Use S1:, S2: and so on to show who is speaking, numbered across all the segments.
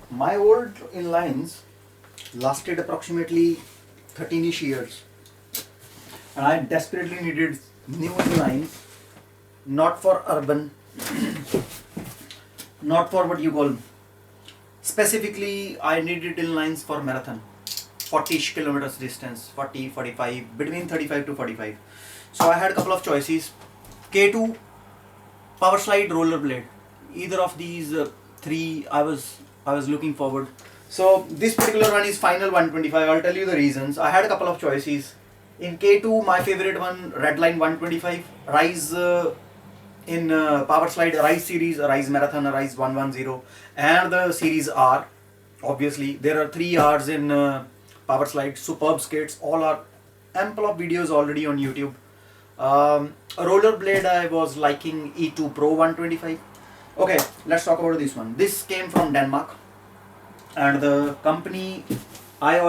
S1: My old inlines lasted approximately 13ish years, and I desperately needed new inlines, not for urban, not for what you call, specifically I needed inlines for marathon, 40ish kilometers distance, 40, 45, between 35 to 45. So I had a couple of choices, K2, power slide, rollerblade. Either of these three I was looking forward. So this particular one is final 125. I'll tell you the reasons. I had a couple of choices. In K2, my favorite one, Redline 125, Rise in power slide, Rise series, Rise Marathon, Rise 110, and the series R. Obviously, there are 3 Rs in power slide, superb skates. All are ample of videos already on YouTube. Rollerblade, I was liking E2 Pro 125. Okay, let's talk about this one. This came from Denmark, and the company I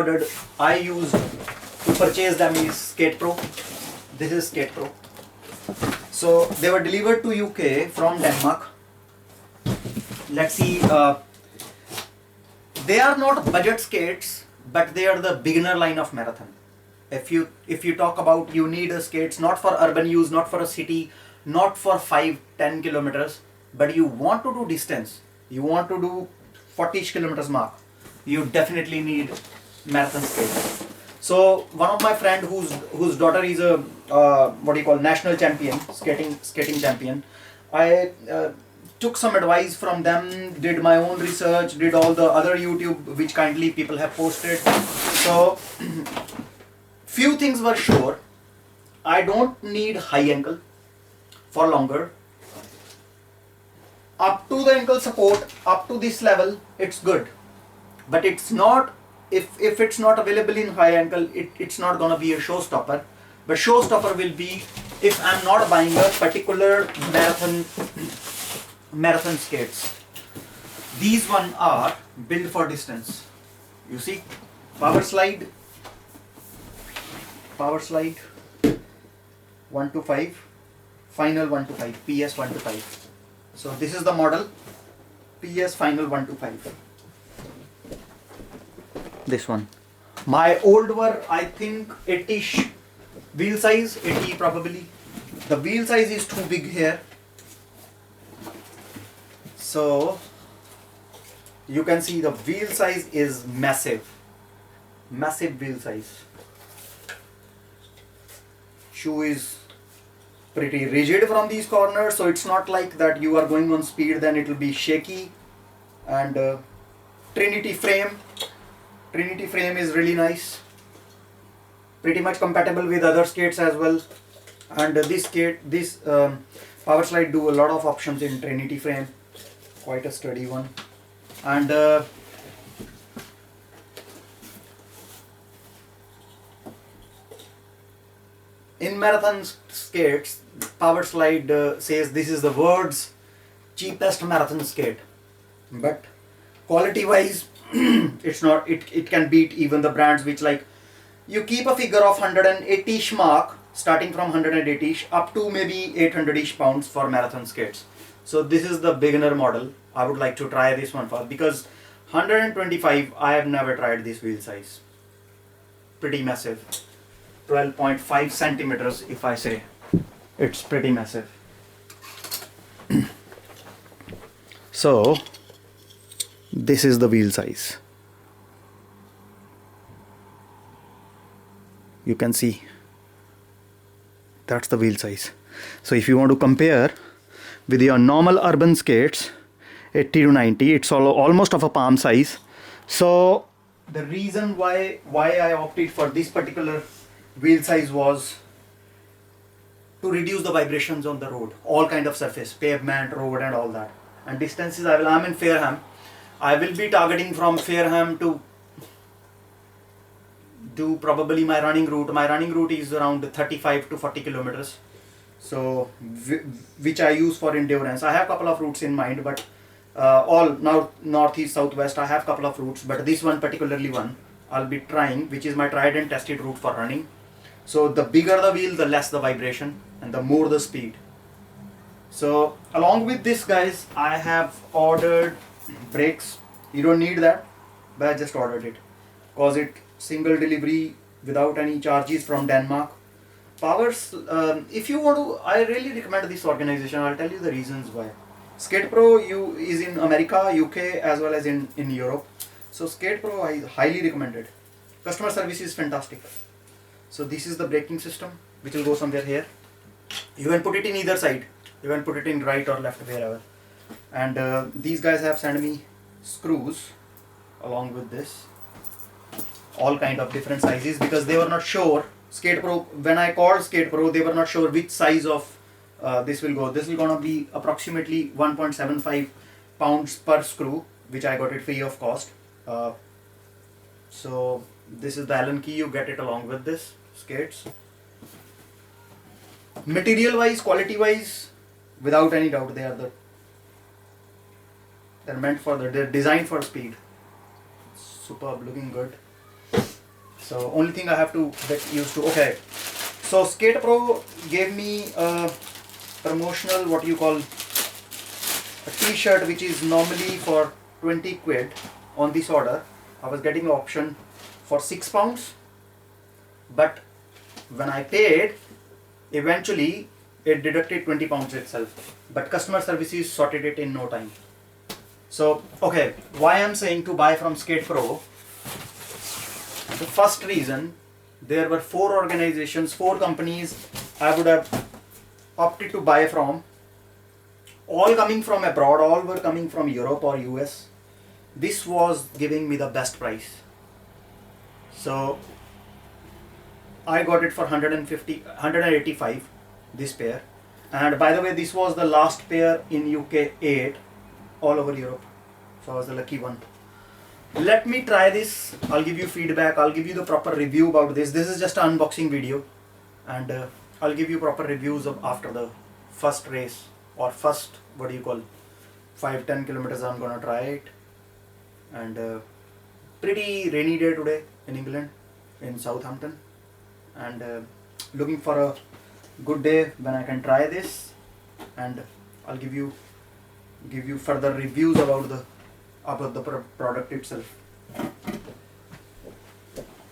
S1: used to purchase them is Skate Pro. This is Skate Pro. So they were delivered to UK from Denmark. Let's see. They are not budget skates, but they are the beginner line of marathon. If you talk about, you need a skates not for urban use, not for a city, not for 5-10 kilometers, but you want to do distance, you want to do 40 kilometers mark, you definitely need marathon skates. So one of my friend whose daughter is a what do you call, national champion, skating champion, I took some advice from them, did my own research, did all the other YouTube which kindly people have posted. So few things were sure. I don't need high ankle for longer. Up to the ankle support, up to this level, it's good. But it's not, if it's not available in high ankle, it's not gonna be a showstopper. But showstopper will be if I'm not buying a particular marathon skates. These one are built for distance. You see, power slide 1 to 5, final 1 to 5, PS 1 to 5. So this is the model, PS final 1 to 5. This one. My old were, I think, 80ish wheel size, 80 probably. The wheel size is too big here. So you can see the wheel size is massive. Massive wheel size. Shoe is pretty rigid from these corners, so it's not like that you are going on speed, then it will be shaky. And Trinity frame is really nice, pretty much compatible with other skates as well. And this power slide do a lot of options in Trinity frame, quite a sturdy one. And in marathon skates, power slide says this is the world's cheapest marathon skate, but quality wise it's not, it can beat even the brands which, like, you keep a figure of 180ish mark, starting from 180ish up to maybe 800ish pounds for marathon skates. So this is the beginner model. I would like to try this one first, because 125 I have never tried this wheel size. Pretty massive, 12.5 centimeters if I say. It's pretty massive. So this is the wheel size. You can see that's the wheel size. So if you want to compare with your normal urban skates, 80 to 90, it's almost of a palm size. So the reason why I opted for this particular wheel size was to reduce the vibrations on the road, all kind of surface, pavement, road and all that. And distances, I'm in Fareham. I will be targeting from Fareham to do probably my running route. My running route is around 35 to 40 kilometers. So which I use for endurance. I have a couple of routes in mind, but all now northeast, southwest, I have a couple of routes, but this one particularly one I'll be trying, which is my tried and tested route for running. So the bigger the wheel, the less the vibration and the more the speed. So along with this, guys, I have ordered Brakes, you don't need that, but I just ordered it cause it single delivery without any charges from Denmark. Powers, if you want to, I really recommend this organization. I'll tell you the reasons why. Skate Pro is in America, UK as well as in Europe. So Skate Pro I highly recommend it. Customer service is fantastic. So this is the braking system which will go somewhere here. You can put it in either side. You can put it in right or left, wherever. And these guys have sent me screws along with this, all kind of different sizes, because they were not sure. Skate Pro, when I called Skate Pro, they were not sure which size of this will go. This will gonna be approximately 1.75 pounds per screw, which I got it free of cost. So this is the Allen key, you get it along with this skates. Material wise, quality wise, without any doubt, they're designed for speed. Superb, looking good. So only thing I have to get used to. Okay, so Skate Pro gave me a promotional, what you call, a t-shirt which is normally for 20 quid. On this order I was getting the option for 6 pounds, but when I paid, eventually it deducted 20 pounds itself, but customer services sorted it in no time. So okay, why I'm saying to buy from Skate Pro, the first reason, there were 4 organizations, 4 companies I would have opted to buy from, all coming from abroad, all were coming from Europe or US. This was giving me the best price. So I got it for 185, this pair. And by the way, this was the last pair in UK 8, all over Europe. So I was the lucky one. Let me try this. I'll give you feedback. I'll give you the proper review about this. This is just an unboxing video, and I'll give you proper reviews of after the first race, or first, what do you call, 5-10 kilometers. I'm gonna try it. And pretty rainy day today in England, in Southampton, and looking for a good day when I can try this, and I'll give you further reviews about the product itself.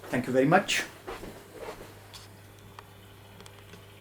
S1: Thank you very much.